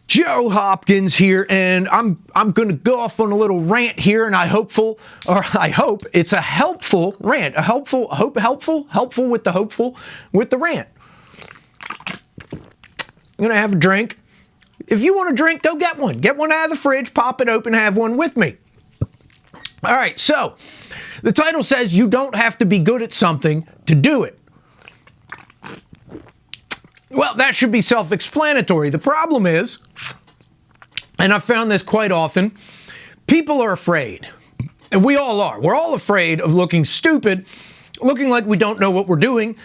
Joe Hopkins here, and I'm going to go off on a little rant here, and I hope it's a helpful rant, helpful with the rant. I'm going to have a drink. If you want a drink, go get one. Get one out of the fridge, pop it open, have one with me. All right, so the title says you don't have to be good at something to do it. Well, that should be self-explanatory. The problem is, and I've found this quite often, people are afraid. And we all are. We're all afraid of looking stupid, looking like we don't know what we're doing.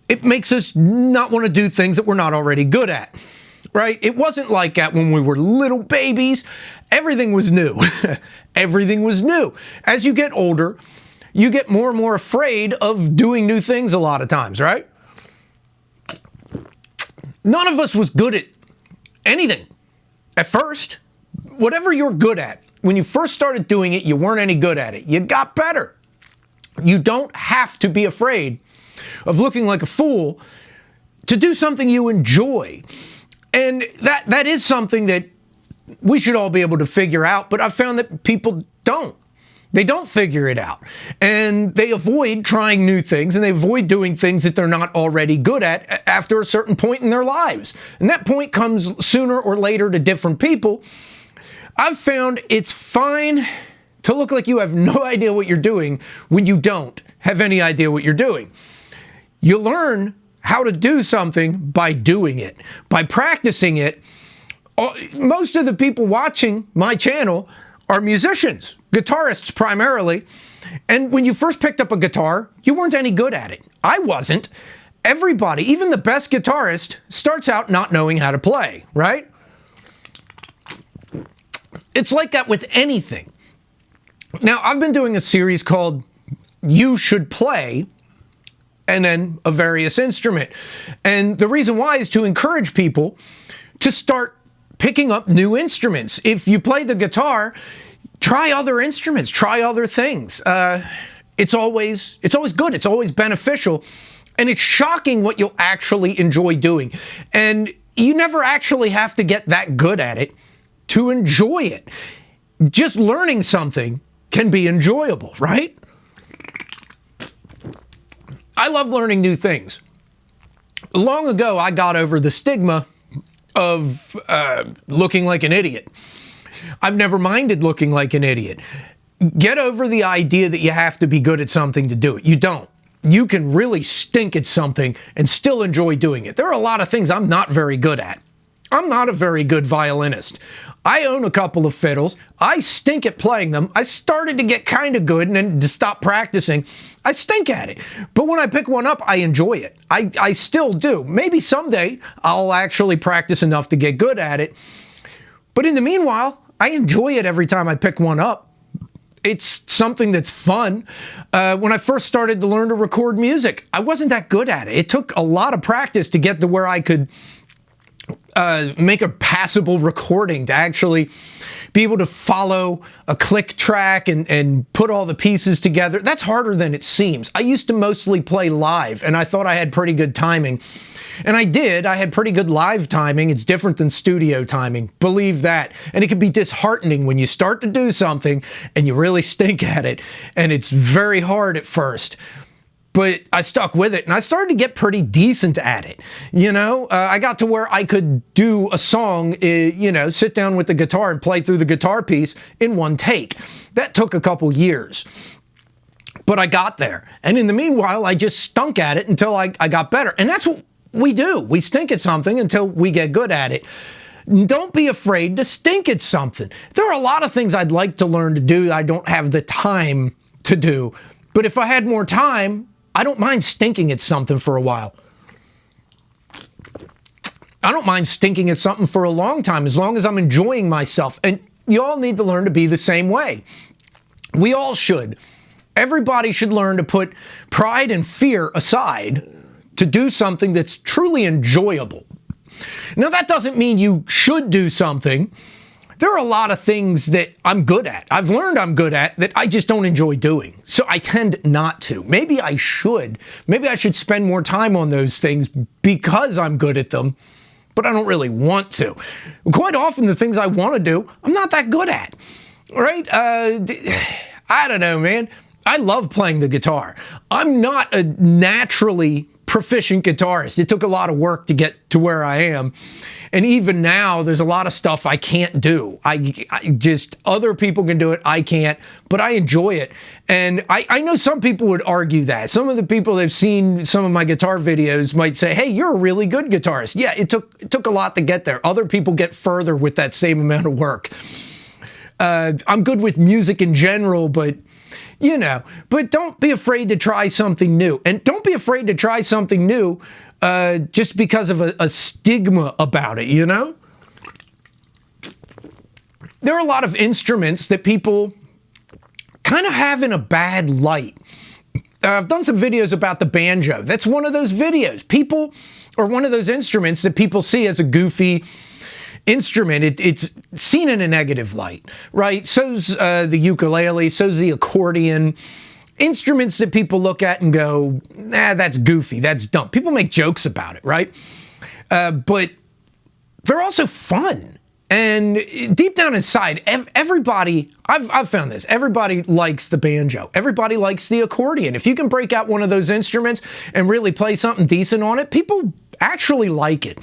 It makes us not want to do things that we're not already good at, right? It wasn't like that when we were little babies. Everything was new. Everything was new. As you get older, you get more and more afraid of doing new things a lot of times, right? None of us was good at anything at first. Whatever you're good at, when you first started doing it, you weren't any good at it. You got better. You don't have to be afraid of looking like a fool to do something you enjoy. And that is something that we should all be able to figure out, but I've found that people don't. They don't figure it out, and they avoid trying new things, and they avoid doing things that they're not already good at after a certain point in their lives. And that point comes sooner or later to different people. I've found it's fine to look like you have no idea what you're doing when you don't have any idea what you're doing. You learn how to do something by doing it, by practicing it. Most of the people watching my channel are musicians, guitarists primarily. And when you first picked up a guitar, you weren't any good at it. I wasn't. Everybody, even the best guitarist, starts out not knowing how to play, right? It's like that with anything. Now, I've been doing a series called You Should Play, and then a various instrument. And the reason why is to encourage people to start picking up new instruments. If you play the guitar, try other instruments, try other things. It's always good. It's always beneficial. And it's shocking what you'll actually enjoy doing. And you never actually have to get that good at it to enjoy it. Just learning something can be enjoyable, right? I love learning new things. Long ago, I got over the stigma of looking like an idiot. I've never minded looking like an idiot. Get over the idea that you have to be good at something to do it. You don't. You can really stink at something and still enjoy doing it. There are a lot of things I'm not very good at. I'm not a very good violinist. I own a couple of fiddles. I stink at playing them. I started to get kind of good, and then to stop practicing, I stink at it. But when I pick one up, I enjoy it. I still do. Maybe someday I'll actually practice enough to get good at it. But in the meanwhile, I enjoy it every time I pick one up. It's something that's fun. When I first started to learn to record music, I wasn't that good at it. It took a lot of practice to get to where I could make a passable recording, to actually be able to follow a click track and put all the pieces together. That's harder than it seems. I used to mostly play live, and I thought I had pretty good timing. And I did. I had pretty good live timing. It's different than studio timing. Believe that. And it can be disheartening when you start to do something and you really stink at it. And it's very hard at first. But I stuck with it, and I started to get pretty decent at it. You know, I got to where I could do a song, sit down with the guitar and play through the guitar piece in one take. That took a couple years. But I got there. And in the meanwhile, I just stunk at it until I got better. And that's what we do. We stink at something until we get good at it. Don't be afraid to stink at something. There are a lot of things I'd like to learn to do that I don't have the time to do. But if I had more time, I don't mind stinking at something for a while. I don't mind stinking at something for a long time, as long as I'm enjoying myself. And you all need to learn to be the same way. We all should. Everybody should learn to put pride and fear aside to do something that's truly enjoyable. Now, that doesn't mean you should do something. There are a lot of things that I'm good at. I've learned I'm good at that I just don't enjoy doing. So I tend not to. Maybe I should. Maybe I should spend more time on those things because I'm good at them. but I don't really want to. Quite often, the things I want to do, I'm not that good at, right? I don't know, man. I love playing the guitar. I'm not a naturally proficient guitarist. It took a lot of work to get to where I am. And even now, there's a lot of stuff I can't do. I just, other people can do it, I can't, but I enjoy it. And I know some people would argue that. Some of the people that have seen some of my guitar videos might say, hey, you're a really good guitarist. Yeah, it took a lot to get there. Other people get further with that same amount of work. I'm good with music in general, but you know, but don't be afraid to try something new. And don't be afraid to try something new just because of a stigma about it, you know? There are a lot of instruments that people kind of have in a bad light. I've done some videos about the banjo. That's one of those videos. People, or one of those instruments that people see as a goofy instrument. It's seen in a negative light, right? So's the ukulele, so's the accordion. Instruments that people look at and go, nah, that's goofy, that's dumb. People make jokes about it, right? But they're also fun. And deep down inside, everybody, I've found this, everybody likes the banjo. Everybody likes the accordion. If you can break out one of those instruments and really play something decent on it, people actually like it.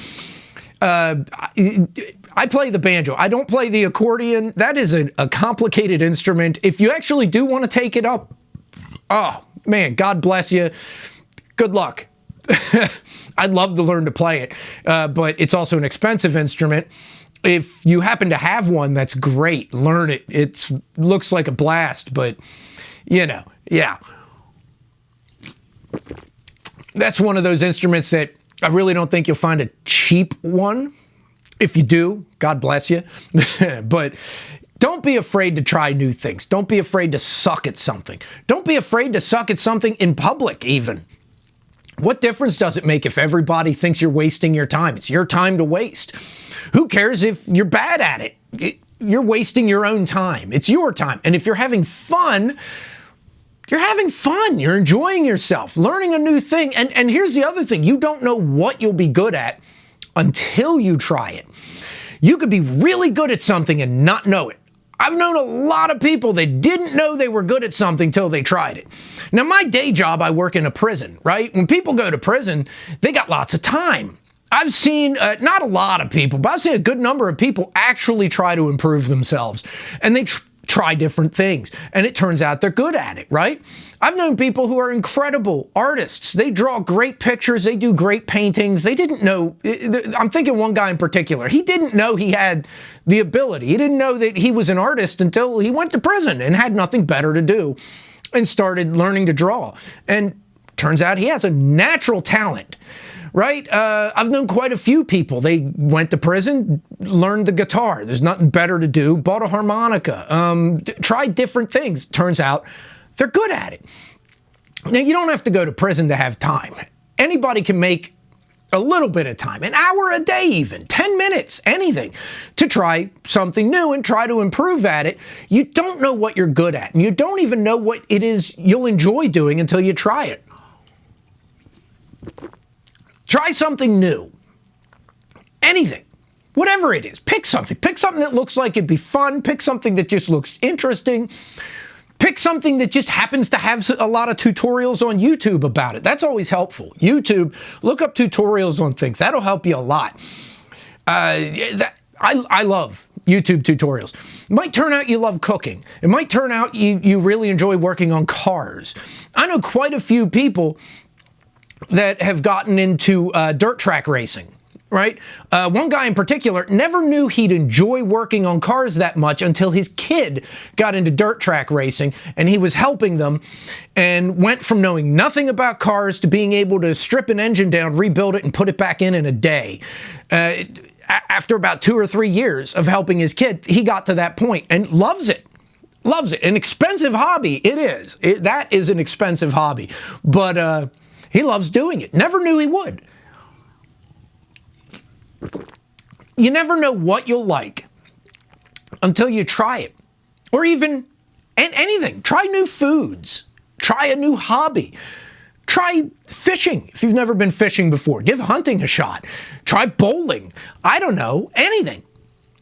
I play the banjo. I don't play the accordion. That is a complicated instrument. If you actually do want to take it up, oh, man, God bless you. Good luck. I'd love to learn to play it, but it's also an expensive instrument. If you happen to have one, that's great. Learn it. It looks like a blast, but, you know, yeah. That's one of those instruments that I really don't think you'll find a cheap one. If you do, God bless you. But don't be afraid to try new things. Don't be afraid to suck at something. Don't be afraid to suck at something in public, even. What difference does it make if everybody thinks you're wasting your time? It's your time to waste. Who cares if you're bad at it? You're wasting your own time. It's your time. And if you're having fun, you're having fun. You're enjoying yourself, learning a new thing. And here's the other thing. You don't know what you'll be good at until you try it. You could be really good at something and not know it. I've known a lot of people that didn't know they were good at something till they tried it. Now, my day job, I work in a prison, right? When people go to prison, they got lots of time. I've seen, not a lot of people, but I've seen a good number of people actually try to improve themselves. And they try different things. And it turns out they're good at it, right? I've known people who are incredible artists. They draw great pictures. They do great paintings. They didn't know, I'm thinking one guy in particular, he didn't know he had the ability. He didn't know that he was an artist until he went to prison and had nothing better to do and started learning to draw. And turns out he has a natural talent. Right? I've known quite a few people. They went to prison, learned the guitar. There's nothing better to do. Bought a harmonica. Tried different things. Turns out they're good at it. Now, you don't have to go to prison to have time. Anybody can make a little bit of time, an hour a day even, 10 minutes, anything, to try something new and try to improve at it. You don't know what you're good at, and you don't even know what it is you'll enjoy doing until you try it. Try something new. Anything. Whatever it is. Pick something. Pick something that looks like it'd be fun. Pick something that just looks interesting. Pick something that just happens to have a lot of tutorials on YouTube about it. That's always helpful. YouTube, look up tutorials on things. That'll help you a lot. I love YouTube tutorials. It might turn out you love cooking. It might turn out you really enjoy working on cars. I know quite a few people that have gotten into dirt track racing, right? One guy in particular never knew he'd enjoy working on cars that much until his kid got into dirt track racing, and he was helping them and went from knowing nothing about cars to being able to strip an engine down, rebuild it, and put it back in a day. After about 2 or 3 years of helping his kid, he got to that point and loves it. Loves it. An expensive hobby. It is. That is an expensive hobby. But he loves doing it. Never knew he would. You never know what you'll like until you try it. Or even anything. Try new foods. Try a new hobby. Try fishing if you've never been fishing before. Give hunting a shot. Try bowling. I don't know, anything.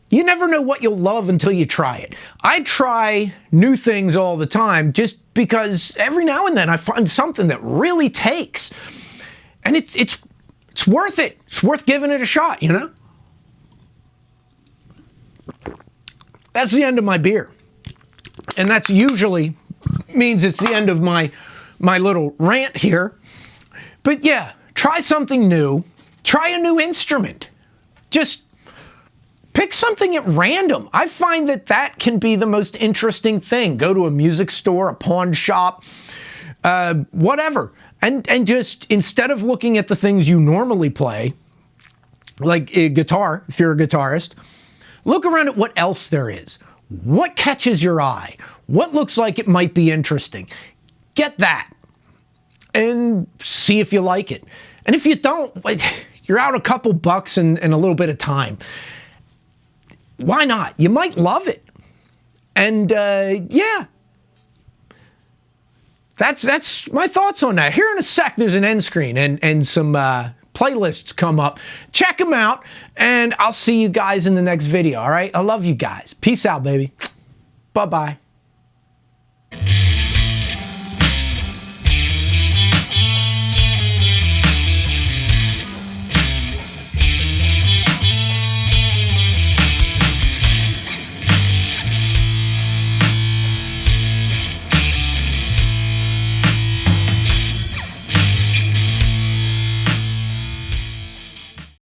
You never know what you'll love until you try it. I try new things all the time just because every now and then I find something that really takes. And it's worth it. It's worth giving it a shot, you know? That's the end of my beer. And that's usually means it's the end of my little rant here. But yeah, try something new. Try a new instrument. Just pick something at random. I find that can be the most interesting thing. Go to a music store, a pawn shop, whatever. And just, instead of looking at the things you normally play, like a guitar, if you're a guitarist, look around at what else there is. What catches your eye? What looks like it might be interesting? Get that and see if you like it. And if you don't, you're out a couple bucks and a little bit of time. Why not? You might love it. And yeah, that's my thoughts on that. Here in a sec, there's an end screen and some playlists come up. Check them out, and I'll see you guys in the next video, all right? I love you guys. Peace out, baby. Bye-bye.